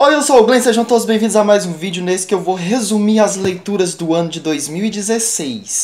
Oi, eu sou o Glenn, sejam todos bem-vindos a mais um vídeo nesse que eu vou resumir as leituras do ano de 2016.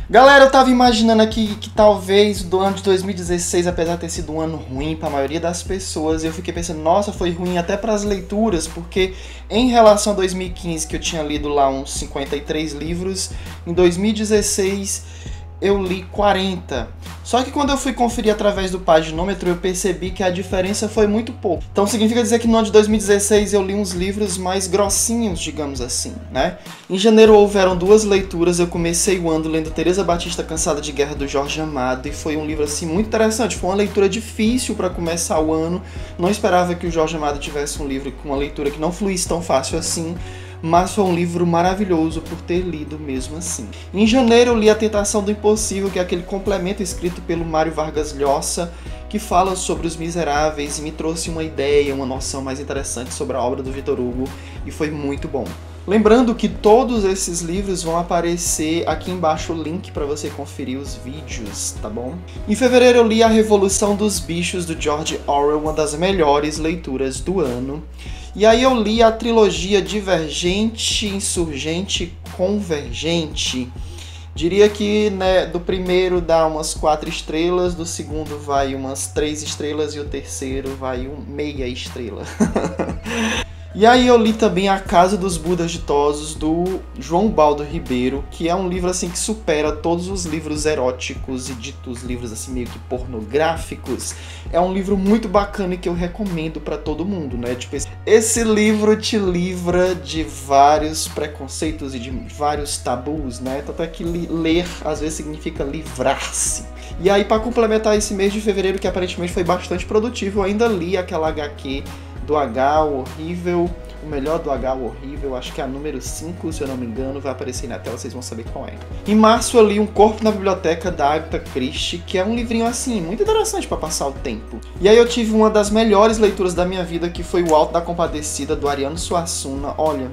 Galera, eu tava imaginando aqui que talvez do ano de 2016, apesar de ter sido um ano ruim para a maioria das pessoas, eu fiquei pensando, nossa, foi ruim até para as leituras, porque em relação a 2015, que eu tinha lido lá uns 53 livros, em 2016 eu li 40. Só que quando eu fui conferir através do paginômetro, eu percebi que a diferença foi muito pouco. Então significa dizer que no ano de 2016 eu li uns livros mais grossinhos, digamos assim, né? Em janeiro houveram 2 leituras, eu comecei o ano lendo Teresa Batista Cansada de Guerra, do Jorge Amado, e foi um livro assim muito interessante, foi uma leitura difícil para começar o ano. Não esperava que o Jorge Amado tivesse um livro com uma leitura que não fluísse tão fácil assim, mas foi um livro maravilhoso por ter lido mesmo assim. Em janeiro eu li A Tentação do Impossível, que é aquele complemento escrito pelo Mário Vargas Llosa, que fala sobre os miseráveis e me trouxe uma ideia, uma noção mais interessante sobre a obra do Victor Hugo, e foi muito bom. Lembrando que todos esses livros vão aparecer aqui embaixo o link para você conferir os vídeos, tá bom? Em fevereiro eu li A Revolução dos Bichos, do George Orwell, uma das melhores leituras do ano. E aí eu li a trilogia Divergente, Insurgente, Convergente. Diria que, né, do primeiro dá umas 4 estrelas, do segundo vai umas 3 estrelas e o terceiro vai meia estrela. E aí eu li também A Casa dos Budas Ditosos, do João Baldo Ribeiro, que é um livro assim que supera todos os livros eróticos e ditos livros assim meio que pornográficos. É um livro muito bacana e que eu recomendo para todo mundo, né? Tipo, esse livro te livra de vários preconceitos e de vários tabus, né? Tanto é que ler às vezes significa livrar-se. E aí, para complementar esse mês de fevereiro, que aparentemente foi bastante produtivo, eu ainda li aquela HQ do H, o Horrível, o melhor do H, o Horrível, acho que é a número 5, se eu não me engano, vai aparecer na tela, vocês vão saber qual é. Em março eu li Um Corpo na Biblioteca, da Agatha Christie, que é um livrinho assim, muito interessante para passar o tempo. E aí eu tive uma das melhores leituras da minha vida, que foi O Alto da Compadecida, do Ariano Suassuna. Olha,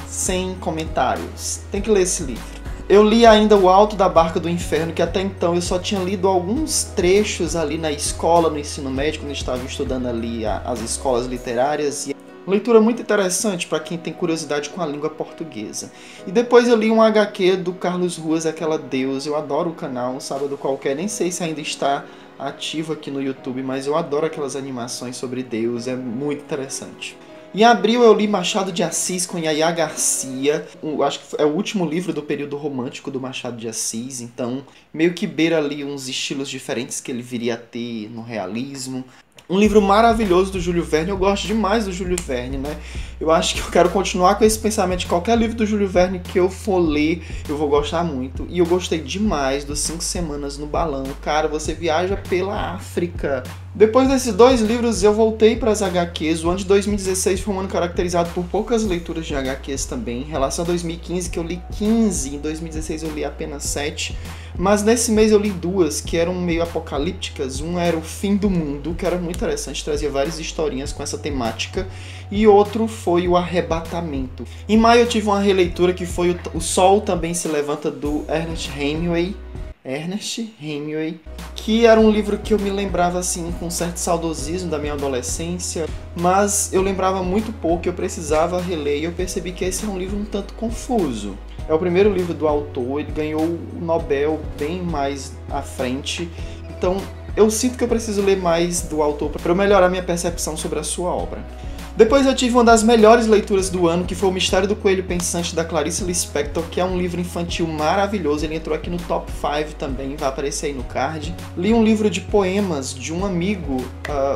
sem comentários, tem que ler esse livro. Eu li ainda O Alto da Barca do Inferno, que até então eu só tinha lido alguns trechos ali na escola, no ensino médio, quando eu estava estudando ali as escolas literárias. E uma leitura muito interessante para quem tem curiosidade com a língua portuguesa. E depois eu li um HQ do Carlos Ruas, Aquela Deus. Eu adoro o canal, um sábado qualquer, nem sei se ainda está ativo aqui no YouTube, mas eu adoro aquelas animações sobre Deus, é muito interessante. Em abril eu li Machado de Assis com Yaya Garcia, acho que é o último livro do período romântico do Machado de Assis, então meio que beira ali uns estilos diferentes que ele viria a ter no realismo. Um livro maravilhoso do Júlio Verne, eu gosto demais do Júlio Verne, né? Eu acho que eu quero continuar com esse pensamento de qualquer livro do Júlio Verne que eu for ler, eu vou gostar muito. E eu gostei demais dos 5 Semanas no Balão. Cara, você viaja pela África. Depois desses 2 livros eu voltei para as HQs. O ano de 2016 foi um ano caracterizado por poucas leituras de HQs também. Em relação a 2015, que eu li 15, em 2016 eu li apenas 7. Mas nesse mês eu li 2 que eram meio apocalípticas. Um era O Fim do Mundo, que era muito interessante, trazia várias historinhas com essa temática. E outro foi O Arrebatamento. Em maio eu tive uma releitura que foi O Sol Também Se Levanta, do Ernest Hemingway, que era um livro que eu me lembrava assim com um certo saudosismo da minha adolescência, mas eu lembrava muito pouco, eu precisava reler e eu percebi que esse é um livro um tanto confuso. É o primeiro livro do autor, ele ganhou o Nobel bem mais à frente, então eu sinto que eu preciso ler mais do autor para eu melhorar minha percepção sobre a sua obra. Depois eu tive uma das melhores leituras do ano, que foi O Mistério do Coelho Pensante, da Clarice Lispector, que é um livro infantil maravilhoso. Ele entrou aqui no top 5 também, vai aparecer aí no card. Li um livro de poemas de um amigo,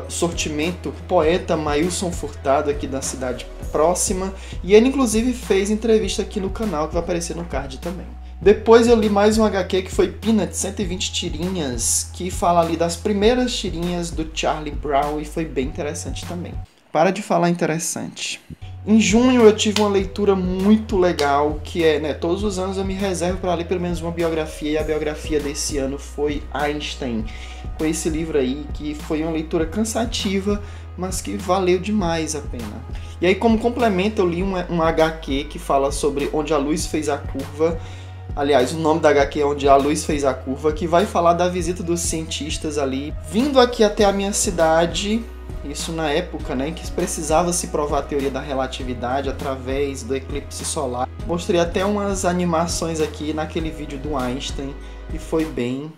Sortimento, poeta Mailson Furtado, aqui da cidade próxima, e ele inclusive fez entrevista aqui no canal, que vai aparecer no card também. Depois eu li mais um HQ que foi Peanut, 120 tirinhas, que fala ali das primeiras tirinhas do Charlie Brown, e foi bem interessante também. Para de falar interessante. Em junho eu tive uma leitura muito legal, que é, né, todos os anos eu me reservo para ler pelo menos uma biografia, e a biografia desse ano foi Einstein, com esse livro aí, que foi uma leitura cansativa, mas que valeu demais a pena. E aí, como complemento, eu li um HQ que fala sobre Onde a Luz Fez a Curva. Aliás, o nome da HQ é Onde a Luz Fez a Curva, que vai falar da visita dos cientistas ali, vindo aqui até a minha cidade. Isso na época, né, em que precisava se provar a teoria da relatividade através do eclipse solar. Mostrei até umas animações aqui naquele vídeo do Einstein e foi bem.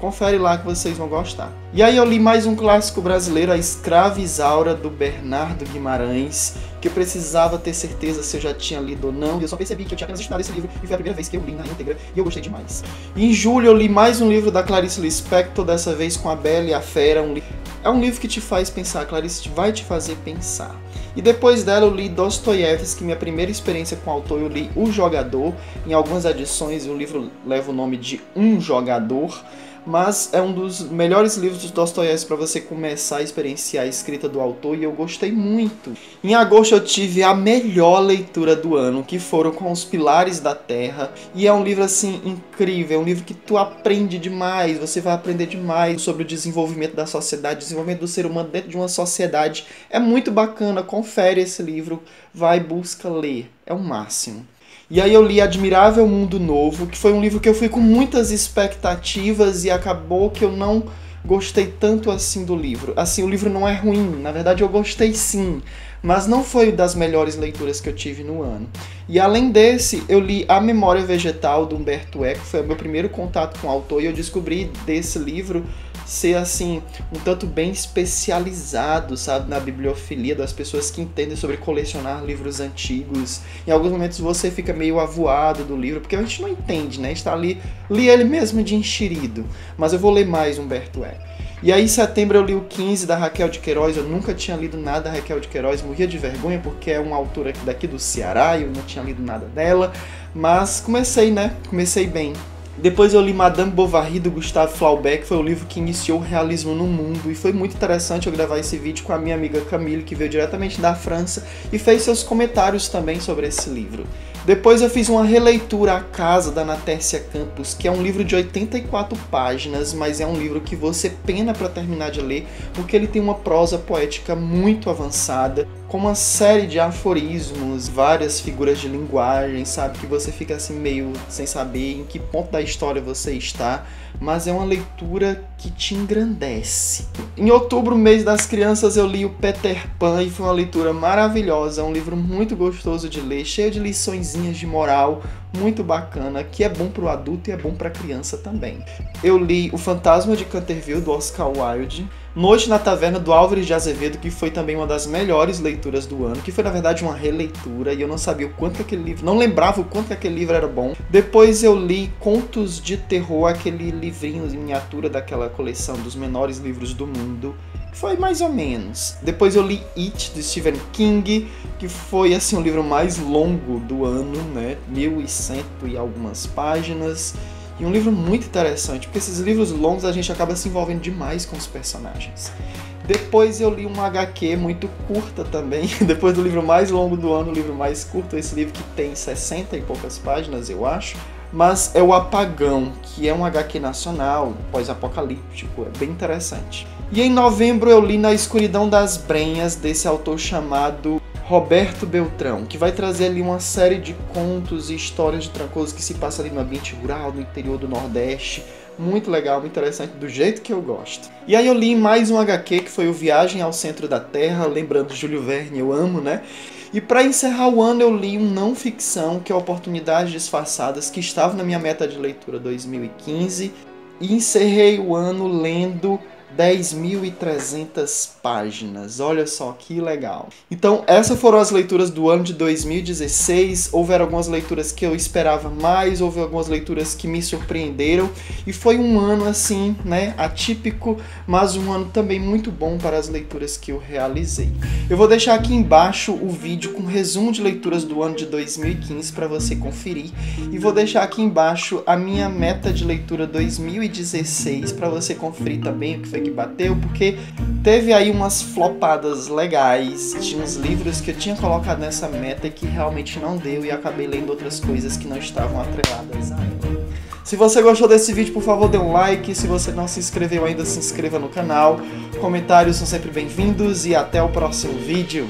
Confere lá que vocês vão gostar. E aí eu li mais um clássico brasileiro, A Escrava Isaura, do Bernardo Guimarães, que eu precisava ter certeza se eu já tinha lido ou não, e eu só percebi que eu tinha apenas estudado esse livro, e foi a primeira vez que eu li na íntegra, e eu gostei demais. E em julho eu li mais um livro da Clarice Lispector, dessa vez com A Bela e a Fera. É um livro que te faz pensar, Clarice vai te fazer pensar. E depois dela eu li Dostoiévski, minha primeira experiência com o autor, eu li O Jogador. Em algumas edições o livro leva o nome de Um Jogador, mas é um dos melhores livros de Dostoiévski para você começar a experienciar a escrita do autor, e eu gostei muito. Em agosto eu tive a melhor leitura do ano, que foram Com os Pilares da Terra, e é um livro assim incrível, é um livro que tu aprende demais, você vai aprender demais sobre o desenvolvimento da sociedade, desenvolvimento do ser humano dentro de uma sociedade. É muito bacana, confere esse livro, vai, busca ler, é o máximo. E aí eu li Admirável Mundo Novo, que foi um livro que eu fui com muitas expectativas e acabou que eu não gostei tanto assim do livro. Assim, o livro não é ruim, na verdade eu gostei sim, mas não foi das melhores leituras que eu tive no ano. E além desse, eu li A Memória Vegetal, do Humberto Eco, foi o meu primeiro contato com o autor, e eu descobri desse livro ser assim, um tanto bem especializado, sabe, na bibliofilia, das pessoas que entendem sobre colecionar livros antigos. Em alguns momentos você fica meio avoado do livro, porque a gente não entende, né, está ali, li ele mesmo de enxerido, mas eu vou ler mais Humberto Eco. E aí em setembro eu li o 15, da Raquel de Queiroz. Eu nunca tinha lido nada da Raquel de Queiroz, morria de vergonha porque é uma autora daqui do Ceará e eu não tinha lido nada dela, mas comecei bem. Depois eu li Madame Bovary, do Gustave Flaubert, que foi o livro que iniciou o realismo no mundo, e foi muito interessante eu gravar esse vídeo com a minha amiga Camille, que veio diretamente da França e fez seus comentários também sobre esse livro. Depois eu fiz uma releitura, A Casa, da Ana Tércia Campos, que é um livro de 84 páginas, mas é um livro que você pena para terminar de ler, porque ele tem uma prosa poética muito avançada, com uma série de aforismos, várias figuras de linguagem, sabe? Que você fica assim meio sem saber em que ponto da história você está, mas é uma leitura que te engrandece. Em outubro, mês das crianças, eu li o Peter Pan e foi uma leitura maravilhosa, é um livro muito gostoso de ler, cheio de liçõezinhas de moral, muito bacana, que é bom para o adulto e é bom para a criança também. Eu li O Fantasma de Canterville, do Oscar Wilde, Noite na Taverna, do Álvares de Azevedo, que foi também uma das melhores leituras do ano, que foi na verdade uma releitura, e eu não sabia o quanto que aquele livro, não lembrava o quanto que aquele livro era bom. Depois eu li Contos de Terror, aquele livrinho em miniatura daquela coleção dos menores livros do mundo, que foi mais ou menos. Depois eu li It, do Stephen King, que foi assim o livro mais longo do ano, né, 1.100 e algumas páginas. E um livro muito interessante, porque esses livros longos a gente acaba se envolvendo demais com os personagens. Depois eu li uma HQ muito curta também, depois do livro mais longo do ano, o livro mais curto, esse livro que tem 60 e poucas páginas, eu acho. Mas é O Apagão, que é um HQ nacional, pós-apocalíptico, é bem interessante. E em novembro eu li Na Escuridão das Brenhas, desse autor chamado Roberto Beltrão, que vai trazer ali uma série de contos e histórias de Trancoso que se passa ali no ambiente rural, no interior do Nordeste. Muito legal, muito interessante, do jeito que eu gosto. E aí eu li mais um HQ, que foi o Viagem ao Centro da Terra, lembrando de Júlio Verne, eu amo, né? E para encerrar o ano eu li um não ficção, que é Oportunidades Disfarçadas, que estava na minha meta de leitura 2015. E encerrei o ano lendo 10.300 páginas, olha só que legal. Então essas foram as leituras do ano de 2016, houveram algumas leituras que eu esperava mais, houve algumas leituras que me surpreenderam, e foi um ano assim, né, atípico, mas um ano também muito bom para as leituras que eu realizei. Eu vou deixar aqui embaixo o vídeo com resumo de leituras do ano de 2015 para você conferir, e vou deixar aqui embaixo a minha meta de leitura 2016 para você conferir também o que foi que bateu, porque teve aí umas flopadas legais, tinha uns livros que eu tinha colocado nessa meta e que realmente não deu, e acabei lendo outras coisas que não estavam atreladas a ela. Se você gostou desse vídeo, por favor, dê um like. Se você não se inscreveu ainda, se inscreva no canal. Comentários são sempre bem-vindos e até o próximo vídeo.